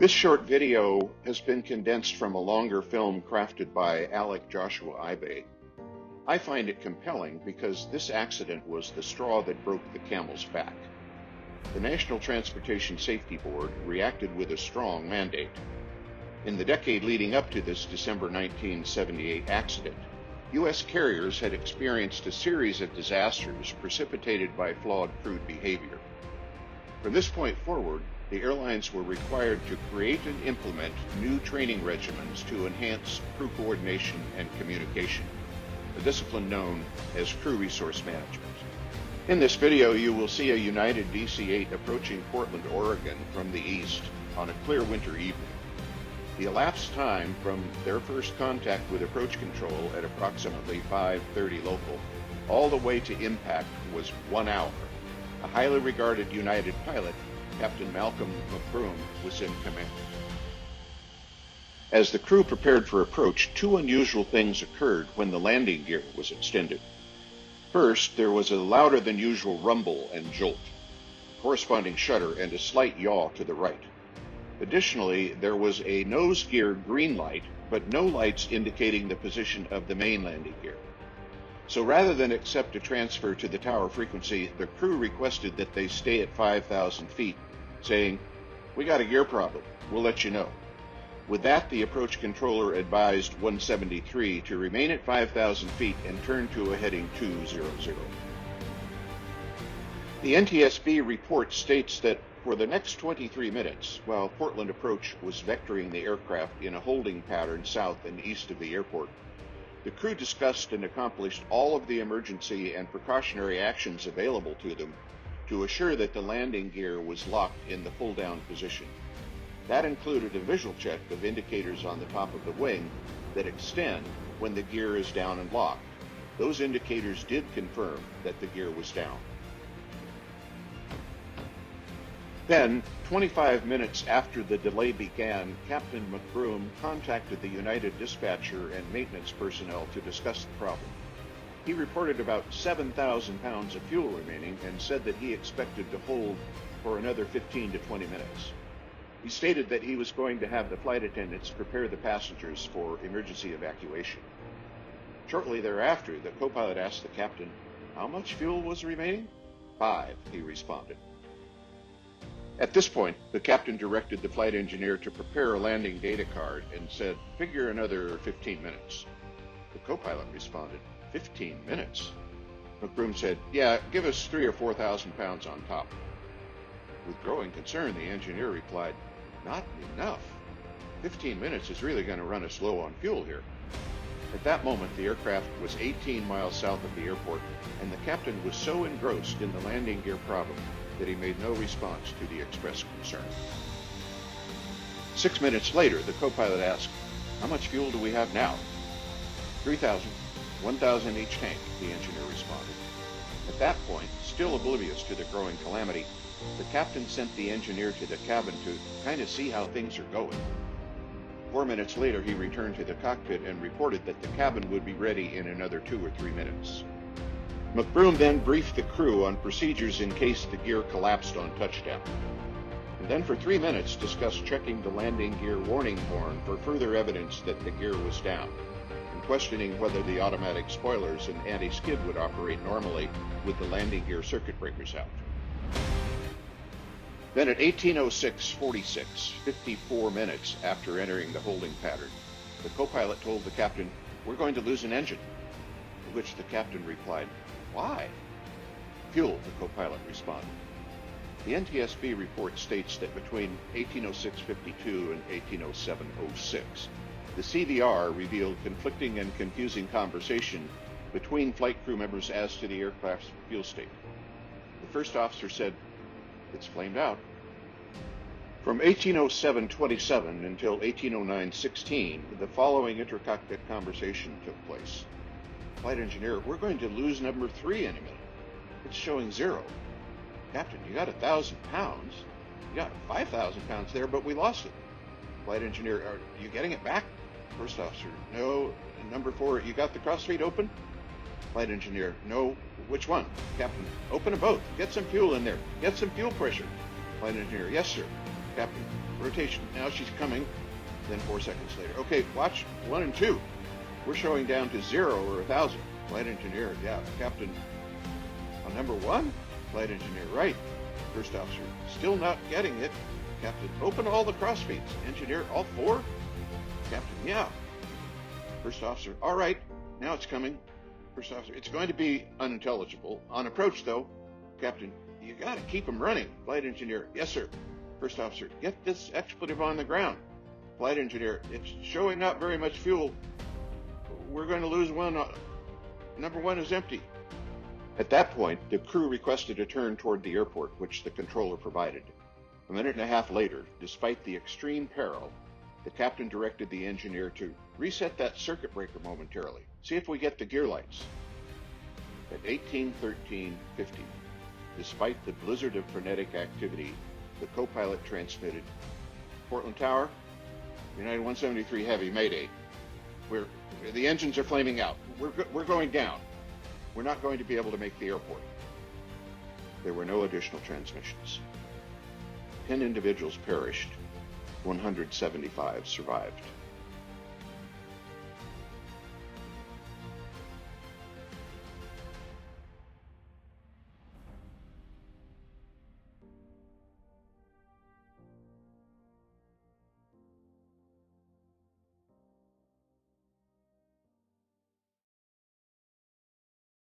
This short video has been condensed from a longer film crafted by Joshua Ibay. I find it compelling because this accident was the straw that broke the camel's back. The National Transportation Safety Board reacted with a strong mandate. In the decade leading up to this December 1978 accident, U.S. carriers had experienced a series of disasters precipitated by flawed crew behavior. From this point forward, the airlines were required to create and implement new training regimens to enhance crew coordination and communication, a discipline known as crew resource management. In this video, you will see a United DC-8 approaching Portland, Oregon from the east on a clear winter evening. The elapsed time from their first contact with approach control at approximately 5:30 local all the way to impact was 1 hour. A highly regarded United pilot, Captain Malcolm McBroom, was in command. As the crew prepared for approach, two unusual things occurred when the landing gear was extended. First, there was a louder than usual rumble and jolt, corresponding shudder, and a slight yaw to the right. Additionally, there was a nose gear green light, but no lights indicating the position of the main landing gear. So rather than accept a transfer to the tower frequency, the crew requested that they stay at 5,000 feet, saying, "We got a gear problem, we'll let you know." With that, the approach controller advised 173 to remain at 5,000 feet and turn to a heading 200. The NTSB report states that for the next 23 minutes, while Portland approach was vectoring the aircraft in a holding pattern south and east of the airport, the crew discussed and accomplished all of the emergency and precautionary actions available to them to assure that the landing gear was locked in the pull-down position. That included a visual check of indicators on the top of the wing that extend when the gear is down and locked. Those indicators did confirm that the gear was down. Then, 25 minutes after the delay began, Captain McBroom contacted the United dispatcher and maintenance personnel to discuss the problem. He reported about 7,000 pounds of fuel remaining and said that he expected to hold for another 15 to 20 minutes. He stated that he was going to have the flight attendants prepare the passengers for emergency evacuation. Shortly thereafter, the co-pilot asked the captain, "How much fuel was remaining?" 5, he responded. At this point, the captain directed the flight engineer to prepare a landing data card and said, "Figure another 15 minutes. The co-pilot responded, "15 minutes?" McBroom said, "Yeah, give us 3,000 or 4,000 pounds on top." With growing concern, the engineer replied, "Not enough. 15 minutes is really going to run us low on fuel here." At that moment, the aircraft was 18 miles south of the airport, and the captain was so engrossed in the landing gear problem that he made no response to the expressed concern. 6 minutes later, the co-pilot asked, "How much fuel do we have now?" 3,000, 1,000 each tank, the engineer responded. At that point, still oblivious to the growing calamity, the captain sent the engineer to the cabin to kind of see how things are going. 4 minutes later, he returned to the cockpit and reported that the cabin would be ready in another 2 or 3 minutes. McBroom then briefed the crew on procedures in case the gear collapsed on touchdown, and then for 3 minutes discussed checking the landing gear warning horn for further evidence that the gear was down, and questioning whether the automatic spoilers and anti-skid would operate normally with the landing gear circuit breakers out. Then at 18:06:46, 54 minutes after entering the holding pattern, the co-pilot told the captain, "We're going to lose an engine," to which the captain replied, "Why?" "Fuel," the co-pilot responded. The NTSB report states that between 18:06:52 and 18:07:06, the CVR revealed conflicting and confusing conversation between flight crew members as to the aircraft's fuel state. The first officer said, "It's flamed out." From 18:07:27 until 18:09:16, the following intercockpit conversation took place. "Flight engineer, we're going to lose number 3 in a minute. It's showing 0. Captain, you got 1,000 pounds. You got 5,000 pounds there, but we lost it." Flight engineer, "Are you getting it back?" First officer, "No." Number 4, "You got the crossfeed open?" Flight engineer, "No." "Which one?" Captain, "Open them both. Get some fuel in there. Get some fuel pressure." Flight engineer, "Yes, sir." Captain, rotation. Now she's coming. Then 4 seconds later. Okay, watch 1 and 2. We're showing down to 0 or 1,000. Flight engineer, yeah. Captain, on number 1? Flight engineer, right. First officer, still not getting it. Captain, open all the crossfeeds. Engineer, all 4? Captain, yeah. First officer, all right. Now it's coming. First officer, it's going to be unintelligible. On approach, though. Captain, you got to keep them running. Flight engineer, yes, sir. First officer, get this expletive on the ground. Flight engineer, it's showing not very much fuel. We're going to lose one. Number 1 is empty. At that point, the crew requested a turn toward the airport, which the controller provided. A minute and a half later, despite the extreme peril, the captain directed the engineer to reset that circuit breaker momentarily. See if we get the gear lights. At 18:13:50, despite the blizzard of frenetic activity, the co-pilot transmitted, Portland Tower, United 173 Heavy, Mayday. The engines are flaming out. We're going down. We're not going to be able to make the airport. There were no additional transmissions. 10 individuals perished. 175 survived.